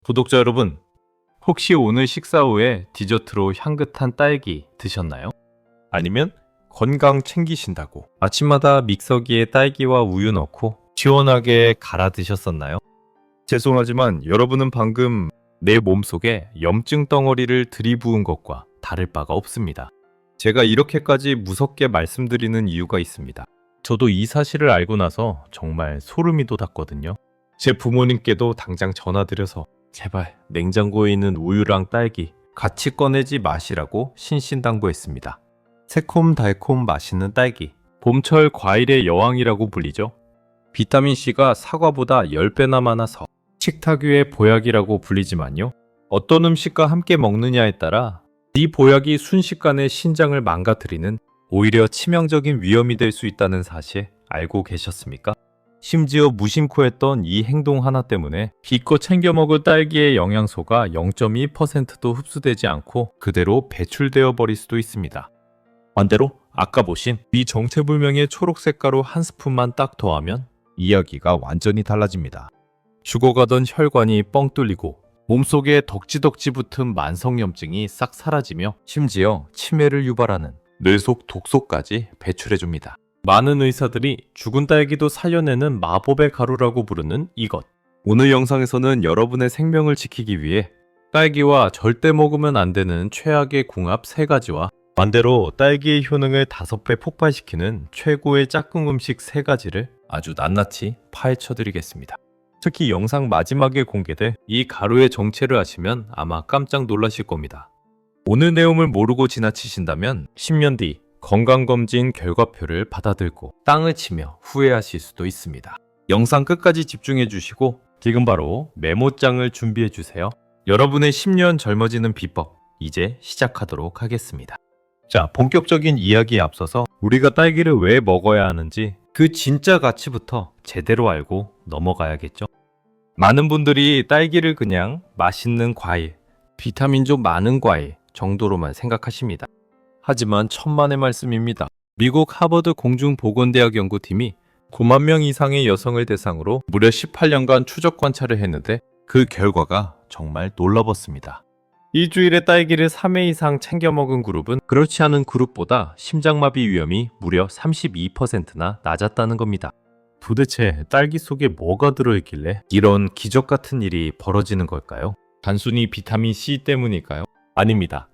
구독자 여러분, 혹시 오늘 식사 후에 디저트로 향긋한 딸기 드셨나요? 아니면 건강 챙기신다고 아침마다 믹서기에 딸기와 우유 넣고 시원하게 갈아 드셨었나요? 죄송하지만 여러분은 방금 내 몸속에 염증 덩어리를 들이부은 것과 다를 바가 없습니다. 제가 이렇게까지 무섭게 말씀드리는 이유가 있습니다. 저도 이 사실을 알고 나서 정말 소름이 돋았거든요. 제 부모님께도 당장 전화드려서 제발 냉장고에 있는 우유랑 딸기 같이 꺼내지 마시라고 신신당부했습니다. 새콤달콤 맛있는 딸기, 봄철 과일의 여왕이라고 불리죠. 비타민C가 사과보다 10배나 많아서 식탁 위의 보약이라고 불리지만요. 어떤 음식과 함께 먹느냐에 따라 이 보약이 순식간에 신장을 망가뜨리는 오히려 치명적인 위험이 될 수 있다는 사실 알고 계셨습니까? 심지어 무심코 했던 이 행동 하나 때문에 기껏 챙겨 먹을 딸기의 영양소가 0.2%도 흡수되지 않고 그대로 배출되어 버릴 수도 있습니다. 반대로 아까 보신 이 정체불명의 초록색 가루 한 스푼만 딱 더하면 이야기가 완전히 달라집니다. 죽어가던 혈관이 뻥 뚫리고 몸속에 덕지덕지 붙은 만성염증이 싹 사라지며 심지어 치매를 유발하는 뇌속 독소까지 배출해줍니다. 많은 의사들이 죽은 딸기도 살려내는 마법의 가루라고 부르는 이것. 오늘 영상에서는 여러분의 생명을 지키기 위해 딸기와 절대 먹으면 안 되는 최악의 궁합 3가지와 반대로 딸기의 효능을 5배 폭발시키는 최고의 짝꿍 음식 3가지를 아주 낱낱이 파헤쳐드리겠습니다. 특히 영상 마지막에 공개될 이 가루의 정체를 아시면 아마 깜짝 놀라실 겁니다. 오늘 내용을 모르고 지나치신다면 10년 뒤 건강검진 결과표를 받아들고 땅을 치며 후회하실 수도 있습니다. 영상 끝까지 집중해 주시고 지금 바로 메모장을 준비해 주세요. 여러분의 10년 젊어지는 비법 이제 시작하도록 하겠습니다. 자, 본격적인 이야기에 앞서서 우리가 딸기를 왜 먹어야 하는지 그 진짜 가치부터 제대로 알고 넘어가야겠죠. 많은 분들이 딸기를 그냥 맛있는 과일, 비타민 좀 많은 과일 정도로만 생각하십니다. 하지만 천만의 말씀입니다. 미국 하버드 공중보건대학 연구팀이 9만 명 이상의 여성을 대상으로 무려 18년간 추적 관찰을 했는데 그 결과가 정말 놀라웠습니다. 일주일에 딸기를 3회 이상 챙겨 먹은 그룹은 그렇지 않은 그룹보다 심장마비 위험이 무려 32%나 낮았다는 겁니다. 도대체 딸기 속에 뭐가 들어있길래 이런 기적 같은 일이 벌어지는 걸까요? 단순히 비타민C 때문일까요? 아닙니다.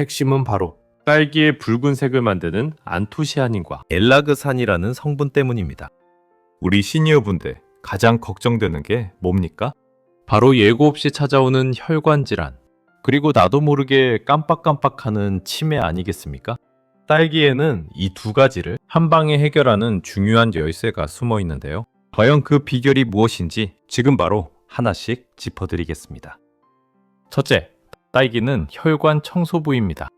핵심은 바로 딸기의 붉은색을 만드는 안토시아닌과 엘라그산이라는 성분 때문입니다. 우리 시니어분들 가장 걱정되는 게 뭡니까? 바로 예고 없이 찾아오는 혈관 질환, 그리고 나도 모르게 깜빡깜빡하는 치매 아니겠습니까? 딸기에는 이 2가지를 한 방에 해결하는 중요한 열쇠가 숨어 있는데요. 과연 그 비결이 무엇인지 지금 바로 하나씩 짚어드리겠습니다. 첫째, 딸기는 혈관 청소부입니다.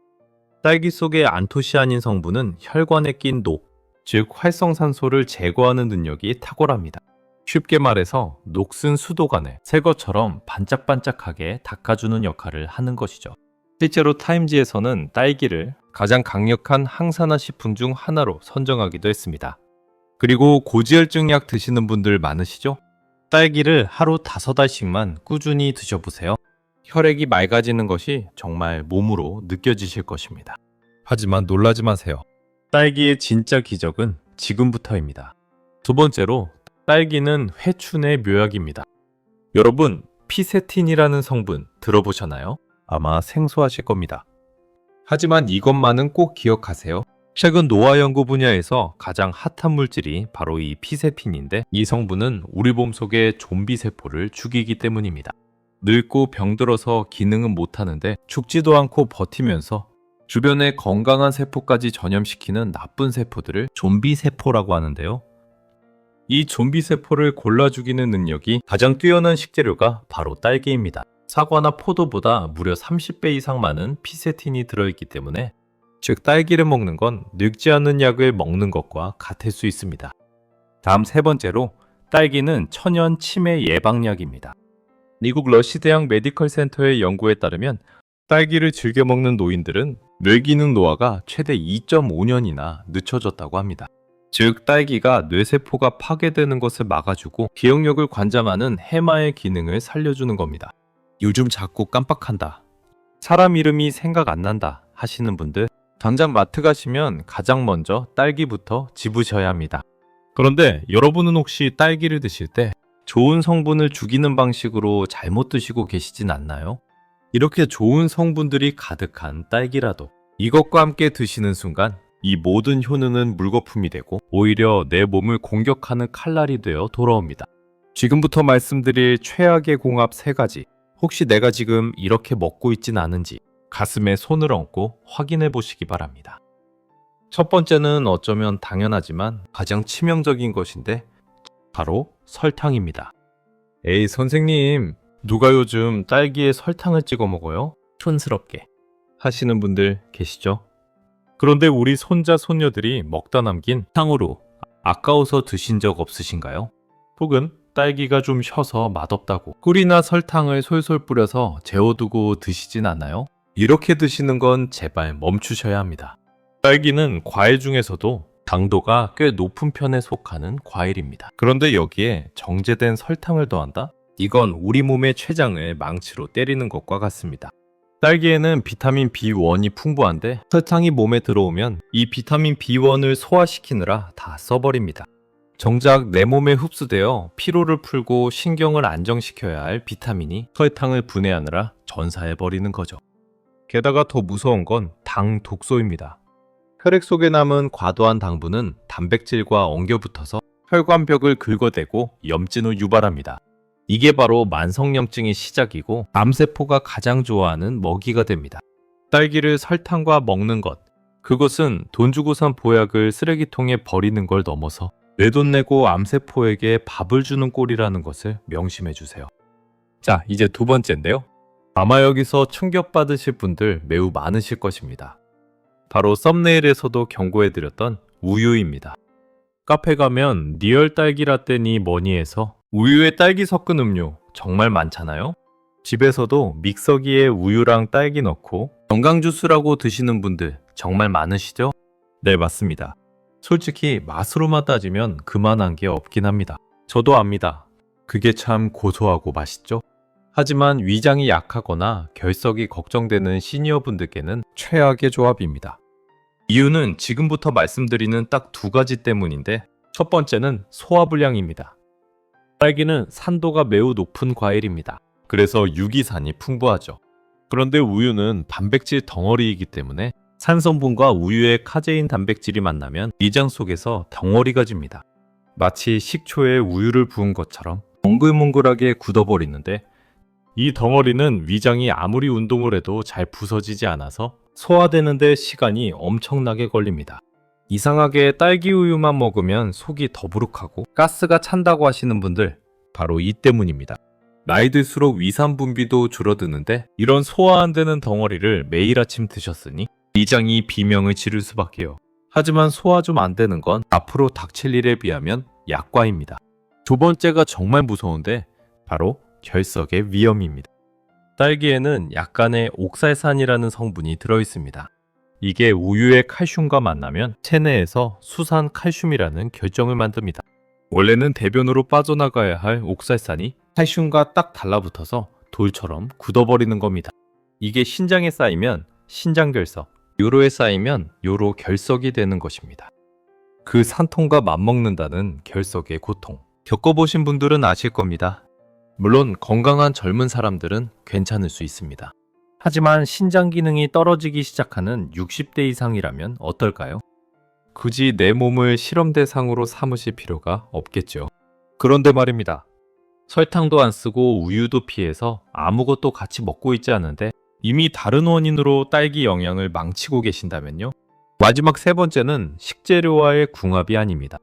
딸기 속의 안토시아닌 성분은 혈관에 낀 녹, 즉 활성산소를 제거하는 능력이 탁월합니다. 쉽게 말해서 녹슨 수도관을 새 것처럼 반짝반짝하게 닦아주는 역할을 하는 것이죠. 실제로 타임지에서는 딸기를 가장 강력한 항산화 식품 중 하나로 선정하기도 했습니다. 그리고 고지혈증 약 드시는 분들 많으시죠? 딸기를 하루 5알씩만 꾸준히 드셔보세요. 혈액이 맑아지는 것이 정말 몸으로 느껴지실 것입니다. 하지만 놀라지 마세요. 딸기의 진짜 기적은 지금부터입니다. 2번째로, 딸기는 회춘의 묘약입니다. 여러분, 피세틴이라는 성분 들어보셨나요? 아마 생소하실 겁니다. 하지만 이것만은 꼭 기억하세요. 최근 노화 연구 분야에서 가장 핫한 물질이 바로 이 피세틴인데 이 성분은 우리 몸속의 좀비 세포를 죽이기 때문입니다. 늙고 병들어서 기능은 못하는데 죽지도 않고 버티면서 주변의 건강한 세포까지 전염시키는 나쁜 세포들을 좀비 세포라고 하는데요. 이 좀비 세포를 골라 죽이는 능력이 가장 뛰어난 식재료가 바로 딸기입니다. 사과나 포도보다 무려 30배 이상 많은 피세틴이 들어있기 때문에 즉 딸기를 먹는 건 늙지 않는 약을 먹는 것과 같을 수 있습니다. 다음 3번째로, 딸기는 천연 치매 예방약입니다. 미국 러시 대학 메디컬 센터의 연구에 따르면 딸기를 즐겨 먹는 노인들은 뇌기능 노화가 최대 2.5년이나 늦춰졌다고 합니다. 즉 딸기가 뇌세포가 파괴되는 것을 막아주고 기억력을 관장하는 해마의 기능을 살려주는 겁니다. 요즘 자꾸 깜빡한다. 사람 이름이 생각 안 난다 하시는 분들, 당장 마트 가시면 가장 먼저 딸기부터 집으셔야 합니다. 그런데 여러분은 혹시 딸기를 드실 때 좋은 성분을 죽이는 방식으로 잘못 드시고 계시진 않나요? 이렇게 좋은 성분들이 가득한 딸기라도 이것과 함께 드시는 순간 이 모든 효능은 물거품이 되고 오히려 내 몸을 공격하는 칼날이 되어 돌아옵니다. 지금부터 말씀드릴 최악의 공합 3가지, 혹시 내가 지금 이렇게 먹고 있진 않은지 가슴에 손을 얹고 확인해 보시기 바랍니다. 첫 번째는 어쩌면 당연하지만 가장 치명적인 것인데 바로 설탕입니다. 에이 선생님, 누가 요즘 딸기에 설탕을 찍어 먹어요? 촌스럽게 하시는 분들 계시죠? 그런데 우리 손자 손녀들이 먹다 남긴 탕후루 아까워서 드신 적 없으신가요? 혹은 딸기가 좀 셔서 맛없다고 꿀이나 설탕을 솔솔 뿌려서 재워두고 드시진 않나요? 이렇게 드시는 건 제발 멈추셔야 합니다. 딸기는 과일 중에서도 당도가 꽤 높은 편에 속하는 과일입니다. 그런데 여기에 정제된 설탕을 더한다? 이건 우리 몸의 췌장을 망치로 때리는 것과 같습니다. 딸기에는 비타민 B1이 풍부한데 설탕이 몸에 들어오면 이 비타민 B1을 소화시키느라 다 써버립니다. 정작 내 몸에 흡수되어 피로를 풀고 신경을 안정시켜야 할 비타민이 설탕을 분해하느라 전사해버리는 거죠. 게다가 더 무서운 건 당 독소입니다. 혈액 속에 남은 과도한 당분은 단백질과 엉겨붙어서 혈관벽을 긁어대고 염증을 유발합니다. 이게 바로 만성염증의 시작이고 암세포가 가장 좋아하는 먹이가 됩니다. 딸기를 설탕과 먹는 것, 그것은 돈 주고 산 보약을 쓰레기통에 버리는 걸 넘어서 내 돈 내고 암세포에게 밥을 주는 꼴이라는 것을 명심해 주세요. 자, 이제 두 번째인데요. 아마 여기서 충격받으실 분들 매우 많으실 것입니다. 바로 썸네일에서도 경고해드렸던 우유입니다. 카페 가면 리얼 딸기 라떼니 뭐니 해서 우유에 딸기 섞은 음료 정말 많잖아요? 집에서도 믹서기에 우유랑 딸기 넣고 건강 주스라고 드시는 분들 정말 많으시죠? 네, 맞습니다. 솔직히 맛으로만 따지면 그만한 게 없긴 합니다. 저도 압니다. 그게 참 고소하고 맛있죠? 하지만 위장이 약하거나 결석이 걱정되는 시니어분들께는 최악의 조합입니다. 이유는 지금부터 말씀드리는 딱 2가지 때문인데, 첫 번째는 소화불량입니다. 딸기는 산도가 매우 높은 과일입니다. 그래서 유기산이 풍부하죠. 그런데 우유는 단백질 덩어리이기 때문에 산성분과 우유의 카제인 단백질이 만나면 위장 속에서 덩어리가 집니다. 마치 식초에 우유를 부은 것처럼 몽글몽글하게 굳어버리는데, 이 덩어리는 위장이 아무리 운동을 해도 잘 부서지지 않아서 소화되는 데 시간이 엄청나게 걸립니다. 이상하게 딸기 우유만 먹으면 속이 더부룩하고 가스가 찬다고 하시는 분들, 바로 이 때문입니다. 나이 들수록 위산 분비도 줄어드는데 이런 소화 안 되는 덩어리를 매일 아침 드셨으니 위장이 비명을 지를 수밖에요. 하지만 소화 좀 안 되는 건 앞으로 닥칠 일에 비하면 약과입니다. 두 번째가 정말 무서운데 바로 결석의 위험입니다. 딸기에는 약간의 옥살산이라는 성분이 들어있습니다. 이게 우유의 칼슘과 만나면 체내에서 수산 칼슘이라는 결정을 만듭니다. 원래는 대변으로 빠져나가야 할 옥살산이 칼슘과 딱 달라붙어서 돌처럼 굳어버리는 겁니다. 이게 신장에 쌓이면 신장결석, 요로에 쌓이면 요로결석이 되는 것입니다. 그 산통과 맞먹는다는 결석의 고통, 겪어보신 분들은 아실 겁니다. 물론 건강한 젊은 사람들은 괜찮을 수 있습니다. 하지만 신장 기능이 떨어지기 시작하는 60대 이상이라면 어떨까요? 굳이 내 몸을 실험 대상으로 삼으실 필요가 없겠죠. 그런데 말입니다. 설탕도 안 쓰고 우유도 피해서 아무것도 같이 먹고 있지 않은데 이미 다른 원인으로 딸기 영양을 망치고 계신다면요. 마지막 3번째는 식재료와의 궁합이 아닙니다.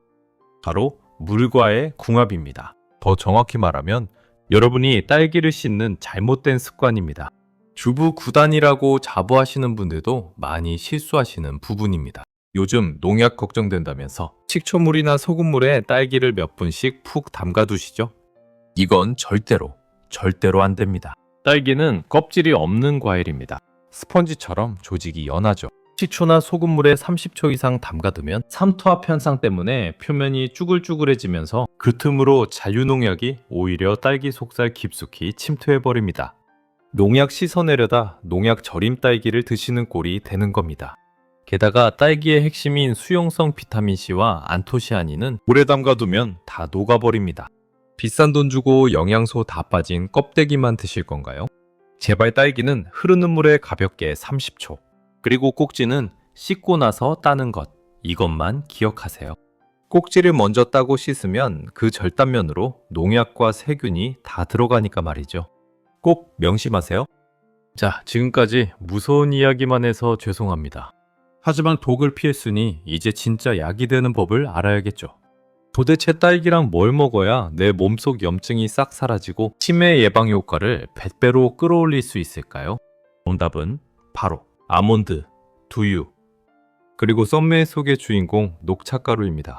바로 물과의 궁합입니다. 더 정확히 말하면 여러분이 딸기를 씻는 잘못된 습관입니다. 주부 9단이라고 자부하시는 분들도 많이 실수하시는 부분입니다. 요즘 농약 걱정된다면서 식초물이나 소금물에 딸기를 몇 분씩 푹 담가두시죠? 이건 절대로 안 됩니다. 딸기는 껍질이 없는 과일입니다. 스펀지처럼 조직이 연하죠. 식초나 소금물에 30초 이상 담가두면 삼투압 현상 때문에 표면이 쭈글쭈글해지면서 그 틈으로 잔류농약이 오히려 딸기 속살 깊숙이 침투해버립니다. 농약 씻어내려다 농약 절임 딸기를 드시는 꼴이 되는 겁니다. 게다가 딸기의 핵심인 수용성 비타민C와 안토시아닌은 오래 담가두면 다 녹아버립니다. 비싼 돈 주고 영양소 다 빠진 껍데기만 드실 건가요? 제발 딸기는 흐르는 물에 가볍게 30초, 그리고 꼭지는 씻고 나서 따는 것, 이것만 기억하세요. 꼭지를 먼저 따고 씻으면 그 절단면으로 농약과 세균이 다 들어가니까 말이죠. 꼭 명심하세요. 자, 지금까지 무서운 이야기만 해서 죄송합니다. 하지만 독을 피했으니 이제 진짜 약이 되는 법을 알아야겠죠. 도대체 딸기랑 뭘 먹어야 내 몸속 염증이 싹 사라지고 치매 예방 효과를 100배로 끌어올릴 수 있을까요? 정답은 바로 아몬드, 두유, 그리고 썸메 속의 주인공 녹차가루입니다.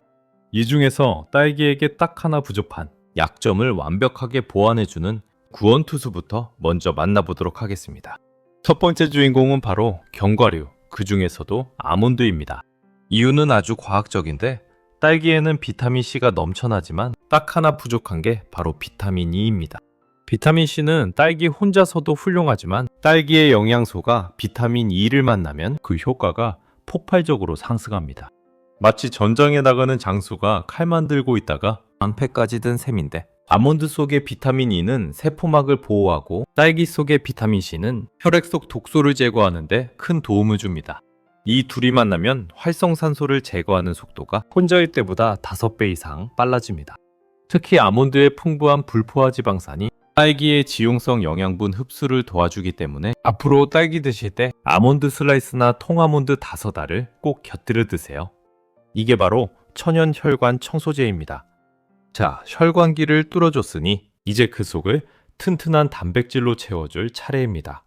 이 중에서 딸기에게 딱 하나 부족한 약점을 완벽하게 보완해주는 구원투수부터 먼저 만나보도록 하겠습니다. 첫 번째 주인공은 바로 견과류, 그 중에서도 아몬드입니다. 이유는 아주 과학적인데 딸기에는 비타민C가 넘쳐나지만 딱 하나 부족한 게 바로 비타민 E입니다. 비타민C는 딸기 혼자서도 훌륭하지만 딸기의 영양소가 비타민 E를 만나면 그 효과가 폭발적으로 상승합니다. 마치 전장에 나가는 장수가 칼만 들고 있다가 방패까지 든 셈인데, 아몬드 속의 비타민 E는 세포막을 보호하고 딸기 속의 비타민 C는 혈액 속 독소를 제거하는 데 큰 도움을 줍니다. 이 둘이 만나면 활성산소를 제거하는 속도가 혼자일 때보다 5배 이상 빨라집니다. 특히 아몬드의 풍부한 불포화 지방산이 딸기의 지용성 영양분 흡수를 도와주기 때문에 앞으로 딸기 드실 때 아몬드 슬라이스나 통아몬드 5알을 꼭 곁들여 드세요. 이게 바로 천연 혈관 청소제입니다. 자, 혈관기를 뚫어줬으니 이제 그 속을 튼튼한 단백질로 채워줄 차례입니다.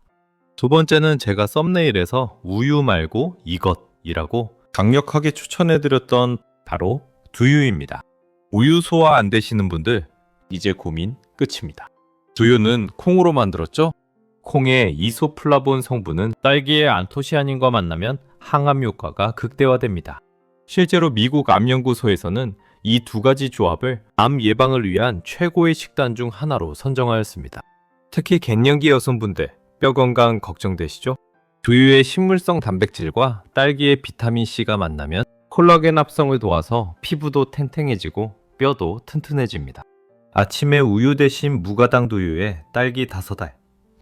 두 번째는 제가 썸네일에서 우유 말고 이것이라고 강력하게 추천해드렸던 바로 두유입니다. 우유 소화 안 되시는 분들 이제 고민 끝입니다. 두유는 콩으로 만들었죠? 콩의 이소플라본 성분은 딸기의 안토시아닌과 만나면 항암 효과가 극대화됩니다. 실제로 미국 암연구소에서는 이 두 가지 조합을 암 예방을 위한 최고의 식단 중 하나로 선정하였습니다. 특히 갱년기 여성분들 뼈 건강 걱정되시죠? 두유의 식물성 단백질과 딸기의 비타민C가 만나면 콜라겐 합성을 도와서 피부도 탱탱해지고 뼈도 튼튼해집니다. 아침에 우유 대신 무가당 두유에 딸기 5알,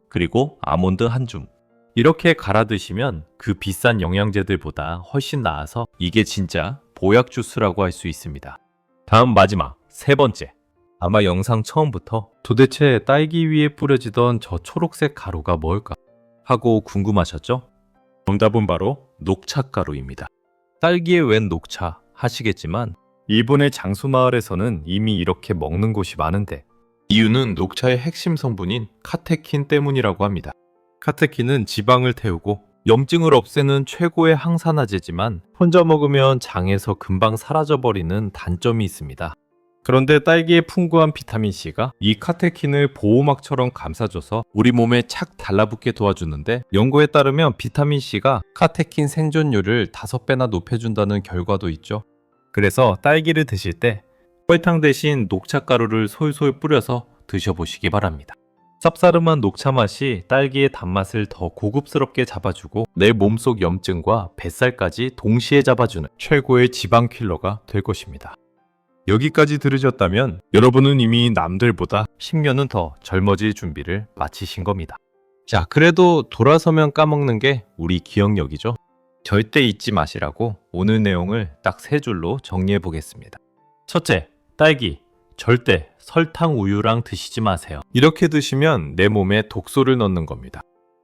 그리고 아몬드 1줌. 이렇게 갈아 드시면 그 비싼 영양제들보다 훨씬 나아서 이게 진짜 보약 주스라고 할 수 있습니다. 다음 마지막, 세 번째. 아마 영상 처음부터 도대체 딸기 위에 뿌려지던 저 초록색 가루가 뭘까 하고 궁금하셨죠? 정답은 바로 녹차가루입니다. 딸기에 웬 녹차 하시겠지만 일본의 장수마을에서는 이미 이렇게 먹는 곳이 많은데, 이유는 녹차의 핵심 성분인 카테킨 때문이라고 합니다. 카테킨은 지방을 태우고 염증을 없애는 최고의 항산화제지만 혼자 먹으면 장에서 금방 사라져버리는 단점이 있습니다. 그런데 딸기의 풍부한 비타민C가 이 카테킨을 보호막처럼 감싸줘서 우리 몸에 착 달라붙게 도와주는데, 연구에 따르면 비타민C가 카테킨 생존율을 5배나 높여준다는 결과도 있죠. 그래서 딸기를 드실 때 설탕 대신 녹차가루를 솔솔 뿌려서 드셔보시기 바랍니다. 쌉싸름한 녹차 맛이 딸기의 단맛을 더 고급스럽게 잡아주고 내 몸속 염증과 뱃살까지 동시에 잡아주는 최고의 지방 킬러가 될 것입니다. 여기까지 들으셨다면 여러분은 이미 남들보다 10년은 더 젊어질 준비를 마치신 겁니다. 자, 그래도 돌아서면 까먹는 게 우리 기억력이죠. 절대 잊지 마시라고 오늘 내용을 딱 3줄로 정리해 보겠습니다. 첫째, 딸기. 절대 설탕 우유랑 드시지 마세요. 이렇게 드시면 내 몸에 독소를 넣는 겁니다.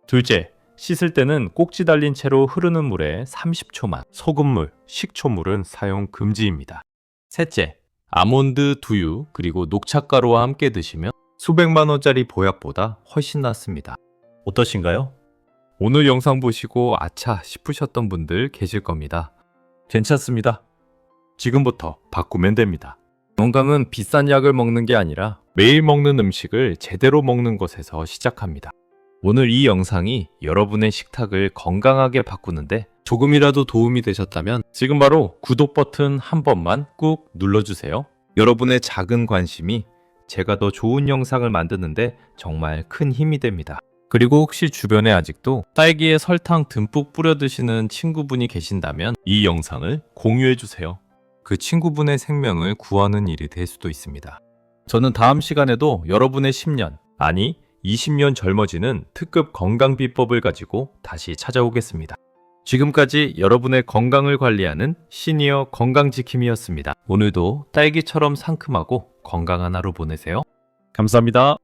둘째, 씻을 때는 꼭지 달린 채로 흐르는 물에 30초만, 소금물, 식초물은 사용 금지입니다. 셋째, 아몬드, 두유, 그리고 녹차가루와 함께 드시면 수백만 원짜리 보약보다 훨씬 낫습니다. 어떠신가요? 오늘 영상 보시고 아차 싶으셨던 분들 계실 겁니다. 괜찮습니다. 지금부터 바꾸면 됩니다. 건강은 비싼 약을 먹는 게 아니라 매일 먹는 음식을 제대로 먹는 것에서 시작합니다. 오늘 이 영상이 여러분의 식탁을 건강하게 바꾸는데 조금이라도 도움이 되셨다면 지금 바로 구독 버튼 한 번만 꾹 눌러주세요. 여러분의 작은 관심이 제가 더 좋은 영상을 만드는데 정말 큰 힘이 됩니다. 그리고 혹시 주변에 아직도 딸기에 설탕 듬뿍 뿌려 드시는 친구분이 계신다면 이 영상을 공유해 주세요. 그 친구분의 생명을 구하는 일이 될 수도 있습니다. 저는 다음 시간에도 여러분의 10년, 아니 20년 젊어지는 특급 건강 비법을 가지고 다시 찾아오겠습니다. 지금까지 여러분의 건강을 관리하는 시니어 건강지킴이였습니다. 오늘도 딸기처럼 상큼하고 건강한 하루 보내세요. 감사합니다.